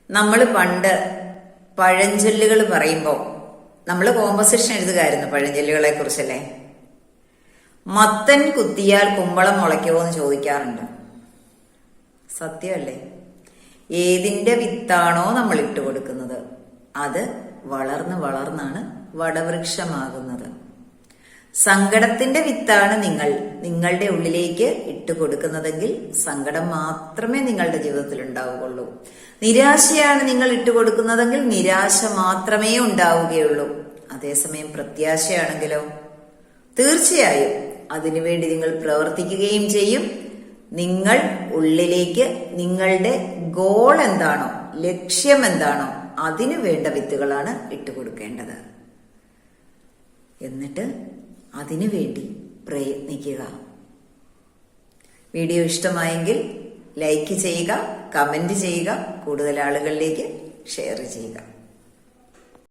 നമ്മൾ പണ്ട് പഴഞ്ചൊല്ലുകൾ പറയുമ്പോൾ നമ്മൾ കോമ്പസിഷൻ എഴുതുകയായിരുന്നു പഴഞ്ചൊല്ലുകളെ കുറിച്ചല്ലേ. മത്തൻ കുത്തിയാൽ കുമ്പളം മുളയ്ക്കുമോ എന്ന് ചോദിക്കാറുണ്ട്. സത്യമല്ലേ? ഏതിന്റെ വിത്താണോ നമ്മൾ ഇട്ട് കൊടുക്കുന്നത് അത് വളർന്ന് വളർന്നാണ് വടവൃക്ഷമാകുന്നത്. സങ്കടത്തിന്റെ വിത്താണ് നിങ്ങൾ നിങ്ങളുടെ ഉള്ളിലേക്ക് ഇട്ട് കൊടുക്കുന്നതെങ്കിൽ സങ്കടം മാത്രമേ നിങ്ങളുടെ ജീവിതത്തിൽ ഉണ്ടാവുകയുള്ളൂ. നിരാശയാണ് നിങ്ങൾ ഇട്ട് കൊടുക്കുന്നതെങ്കിൽ നിരാശ മാത്രമേ ഉണ്ടാവുകയുള്ളൂ. അതേസമയം പ്രത്യാശയാണെങ്കിലോ തീർച്ചയായും അതിനുവേണ്ടി നിങ്ങൾ പ്രവർത്തിക്കുകയും ചെയ്യും. നിങ്ങൾ ഉള്ളിലേക്ക് നിങ്ങളുടെ ഗോൾ എന്താണോ, ലക്ഷ്യം എന്താണോ അതിനു വേണ്ട വിത്തുകളാണ് ഇട്ടുകൊടുക്കേണ്ടത്. എന്നിട്ട് അതിനു വേണ്ടി പ്രയത്നിക്കുക. വീഡിയോ ഇഷ്ടമായെങ്കിൽ ലൈക്ക് ചെയ്യുക, കമന്റ് ചെയ്യുക, കൂടുതൽ ആളുകളിലേക്ക് ഷെയർ ചെയ്യുക.